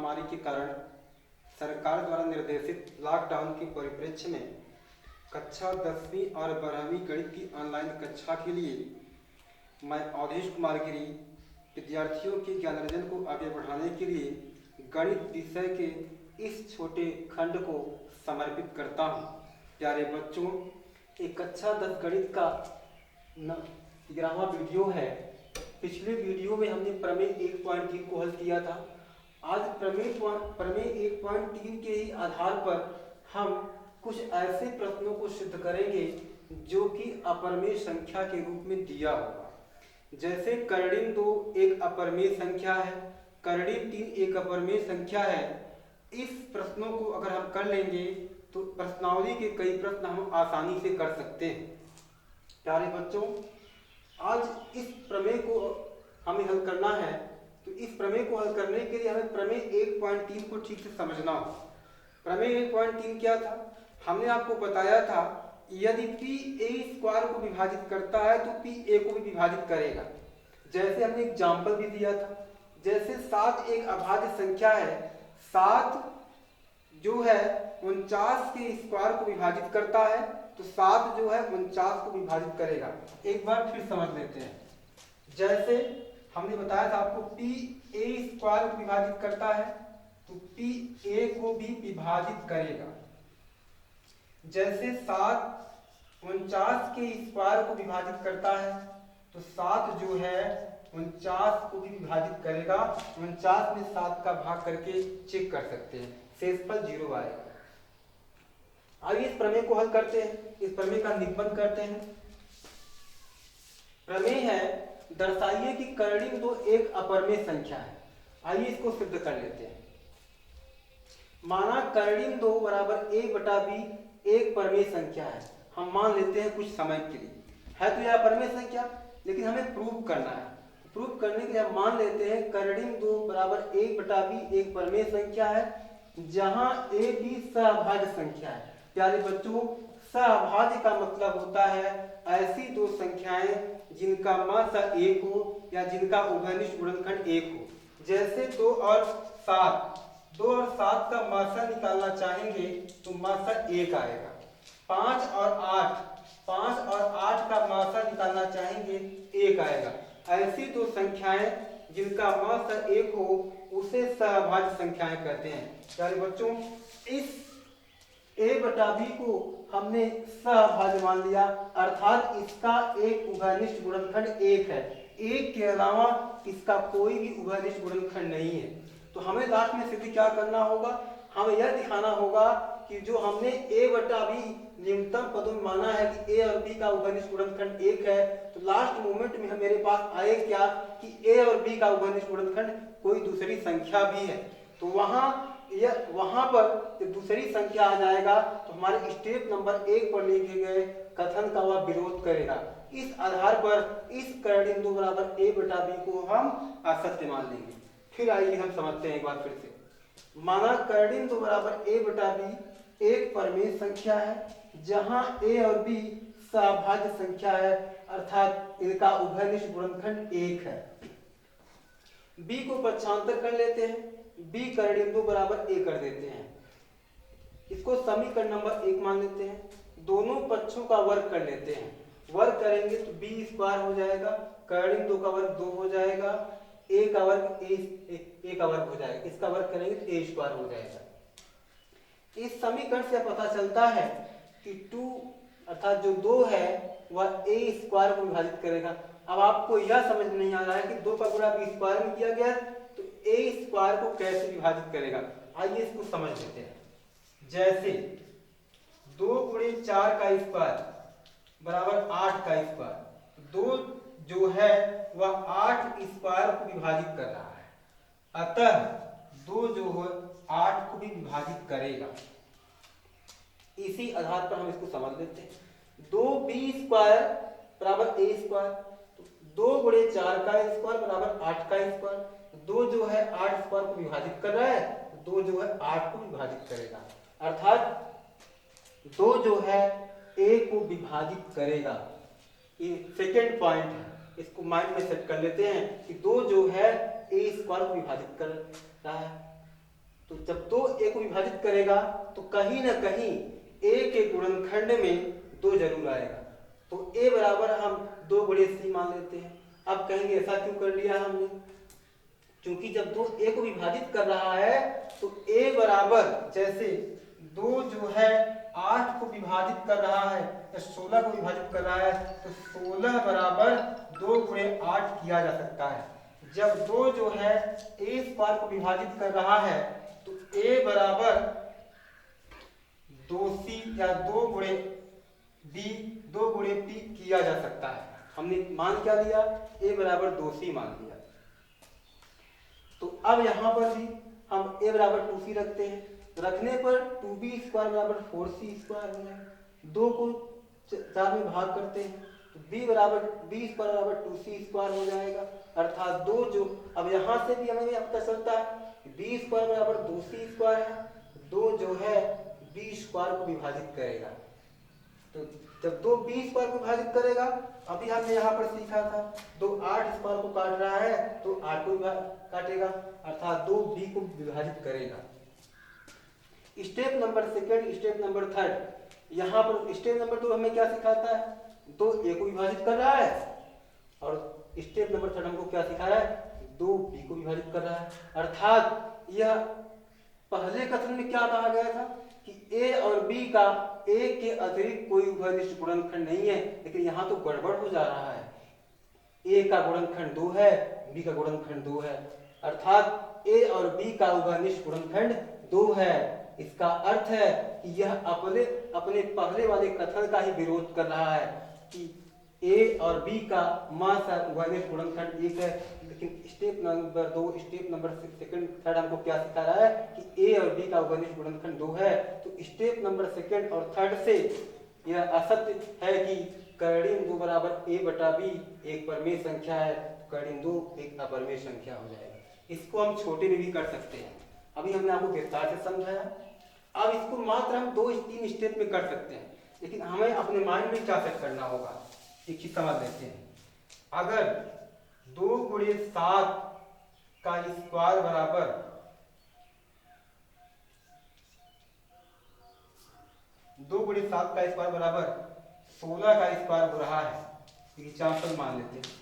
महामारी के कारण सरकार द्वारा निर्देशित लॉकडाउन के परिप्रेक्ष्य में कक्षा 10वीं और 12वीं गणित की ऑनलाइन कक्षा के लिए मैं अवधेश कुमार गिरी विद्यार्थियों के ज्ञानार्जन को आगे बढ़ाने के लिए गणित विषय के इस छोटे खंड को समर्पित करता हूँ। प्यारे बच्चों, एक कक्षा 10 गणित का 11वां वीडियो है। पिछले वीडियो में हमने प्रमेय 1.3 को हल किया था। आज प्रमेय 1.3 के ही आधार पर हम कुछ ऐसे प्रश्नों को सिद्ध करेंगे जो कि अपरमेय संख्या के रूप में दिया होगा। जैसे कर्णिम 2 एक अपरमेय संख्या है, कर्णिम 3 एक अपरमेय संख्या है। इस प्रश्नों को अगर हम कर लेंगे तो प्रश्नावली के कई प्रश्न हम आसानी से कर सकते हैं। प्यारे बच्चों, आज इस प्रमेय को हमें हल करना है, तो इस प्रमेय को हल करने के लिए हमें प्रमेय 1.3 को ठीक से समझना होगा। प्रमेय 1.3 क्या था? हमने आपको बताया था यदि p a स्क्वायर को विभाजित करता है तो p a को भी विभाजित करेगा। जैसे हमने एग्जाम्पल भी दिया था, जैसे 7 एक अभाज्य संख्या है, 7 जो है 49 के स्क्वायर को विभाजित करता है तो 7 जो है 49 को विभाजित करेगा। एक बार फिर समझ लेते हैं। जैसे हमने बताया था आपको p a स्क्वायर को विभाजित करता है तो p a को भी विभाजित करेगा। जैसे 7 49 के स्क्वायर को विभाजित करता है तो 7 जो है 49 को भी विभाजित करेगा। 49 में 7 का भाग करके चेक कर सकते हैं, शेषफल 0 आएगा। आइए इस प्रमेय को हल करते हैं, इस प्रमेय का निगमन करते हैं। प्रमेय है, दर्शाइए कि कर्णिम 2 एक अपरमेय संख्या है। आइए इसको सिद्ध कर लेते हैं। माना कर्णिम 2 बराबर a/b एक परमेय संख्या है। हम मान लेते हैं कुछ समय के लिए, है तो यह अपरमेय संख्या, लेकिन हमें प्रूव करना है। प्रूव करने के लिए हम मान लेते हैं कर्णिम 2 बराबर 1/b एक परमेय संख्या है जहां a b सहअभाज्य संख्या है। प्यारे बच्चों, सहअभाज्य का मतलब होता है ऐसी दो संख्याएं जिनका मासा 1 हो या जिनका उभयनिष्ठ गुणनखंड 1 हो। जैसे 2 और 7, 2 और 7 का मासा निकालना चाहेंगे तो मासा 1 आएगा। 5 और 8 का मासा निकालना चाहेंगे 1 आएगा। ऐसी दो संख्याएं जिनका मासा 1 हो उसे सहअभाज्य संख्याएं कहते हैं। प्यारे बच्चों, इस a/b को हमने सहअभाज्य मान लिया, अर्थात इसका एक उभयनिष्ठ गुणनखंड 1 है। 1 के अलावा इसका कोई भी उभयनिष्ठ गुणनखंड नहीं है। तो हमें लास्ट में सिद्ध क्या करना होगा? हमें यह दिखाना होगा कि जो हमने a/b न्यूनतम पदों में माना है कि a और b का उभयनिष्ठ गुणनखंड 1 है, तो लास्ट मोमेंट में मेरे पास आए क्या कि a और b का उभयनिष्ठ गुणनखंड कोई दूसरी संख्या भी है। तो वहां पर जब दूसरी संख्या आ जाएगा तो हमारे स्टेप नंबर 1 पर लिखे गए कथन का वह विरोध करेगा। इस आधार पर इस कर्णिम 2 बराबर a/b को हम असत्य मान लेंगे। फिर आइए हम समझते हैं एक बार फिर से। माना कर्णिम 2 बराबर a/b एक परमेय संख्या है जहां a और b सहअभाज्य संख्या है, अर्थात इनका उभयनिष्ठ गुणनखंड 1 है। b को पक्षांतर कर लेते हैं, b कर्णिम 2 बराबर a कर देते हैं। इसको समीकरण नंबर 1 मान लेते हैं। दोनों पक्षों का वर्ग कर लेते हैं। वर्ग करेंगे तो b स्क्वायर हो जाएगा, कर्णिम 2 का वर्ग 2 हो जाएगा, a का वर्ग a का वर्ग हो जाएगा, इसका वर्ग करेंगे तो a स्क्वायर हो जाएगा। इस समीकरण से पता चलता है कि 2 अर्थात जो 2 है वह a स्क्वायर को विभाजित करेगा। अब आपको यह समझ नहीं आ रहा है कि 2 का गुणा b स्क्वायर में किया गया तो a स्क्वायर को कैसे विभाजित करेगा। आइए इसको समझ लेते हैं। जैसे 2 गुणे 4 का स्क्वायर बराबर 8 का स्क्वायर, 2 जो है वह 8 स्क्वायर को विभाजित कर रहा है, अतः 2 जो है 8 को भी विभाजित करेगा। इसी आधार पर हम इसको समझ लेते हैं। 2b स्क्वायर बराबर a स्क्वायर, 2 गुणे 4 का स्क्वायर बराबर 8 का स्क्वायर, 2 जो है 8 स्क्वायर को विभाजित कर रहा है, 2 जो है 8 को विभाजित करेगा, अर्थात 2 जो है a को विभाजित करेगा। ये सेकेंड पॉइंट है, इसको माइंड में सेट कर लेते हैं कि 2 जो है a स्क्वायर को विभाजित कर रहा है। तो जब 2 a को विभाजित करेगा तो कहीं ना कहीं a के गुणनखंड में 2 जरूर आएगा। तो a बराबर हम 2 गुणे c मान लेते हैं। अब कहेंगे ऐसा क्यों कर लिया हमने, क्योंकि जब 2 a को विभाजित कर रहा है तो a बराबर जैसे 2 जो है 8 को विभाजित कर रहा है या 16 को विभाजित कर रहा है तो 16 बराबर 2 गुणे 8 किया जा सकता है। जब 2 जो है a स्क्वायर को विभाजित कर रहा है तो a बराबर 2c या 2 गुणे d 2 गुणे p किया जा सकता है। हमने मान क्या लिया, a बराबर 2c मान लिया। तो अब यहाँ पर भी हम a बराबर 2c रखते हैं। रखने पर 2b स्क्वायर बराबर 4c स्क्वायर हो जाएगा। 2 को 4 में भाग करते हैं तो b स्क्वायर बराबर 2c स्क्वायर हो जाएगा। अर्थात 2 जो अब यहाँ से भी हमें पता चलता है b स्क्वायर बराबर 2c स्क्वायर है। 2 जो है b स्क्वायर को विभाजित करेगा। तो जब 2 b स्क्वायर को विभाजित करेगा, अभी हमने यहाँ पर सीखा था 2 8 स्क्वायर को काट रहा है तो 8 को काटेगा, अर्थात 2 b को विभाजित करेगा। Step number second, step number third. यहाँ पर स्टेप नंबर 2 हमें क्या सिखाता है, 2 a को विभाजित कर रहा है और स्टेप नंबर थर्ड हमको क्या सिखा रहा है, 2 b को विभाजित कर रहा है। अर्थात यह पहले कथन में क्या कहा गया था कि a और b का a के अतिरिक्त कोई उभयनिष्ठ गुणनखंड नहीं है, लेकिन यहाँ तो गड़बड़ हो जा रहा है। a का गुणनखंड 2 है, b का गुणनखंड 2 है, अर्थात a और b का उभयनिष्ठ गुणनखंड 2 है। इसका अर्थ है कि यह अपने पहले वाले कथन का ही विरोध कर रहा है कि a और b का मात्र उभयनिष्ठ गुणनखंड 1 है। लेकिन step number 2, step number second third हमको क्या सिखा रहा है कि a और b का उभयनिष्ठ गुणनखंड 2 है। तो स्टेप नंबर सेकंड और थर्ड से यह असत्य है कि कर्णिम 2 बराबर a बटा b एक परमेय संख्या है, तो कर्णिम 2 एक अपरमेय संख्या हो जाएगा। इसको हम छोटे में भी कर सकते हैं, अभी हमने आपको विस्तार से समझाया। अब इसको मात्र हम 2-3 स्टेप में कर सकते हैं, लेकिन हमें अपने माइंड में क्या सेट करना होगा, एक चीज समझ लेते हैं। अगर 2 गुणे 7 का स्क्वायर बराबर 2 गुणे 7 का स्क्वायर बराबर 16 का स्क्वायर हो रहा है, एग्जाम्पल मान लेते हैं।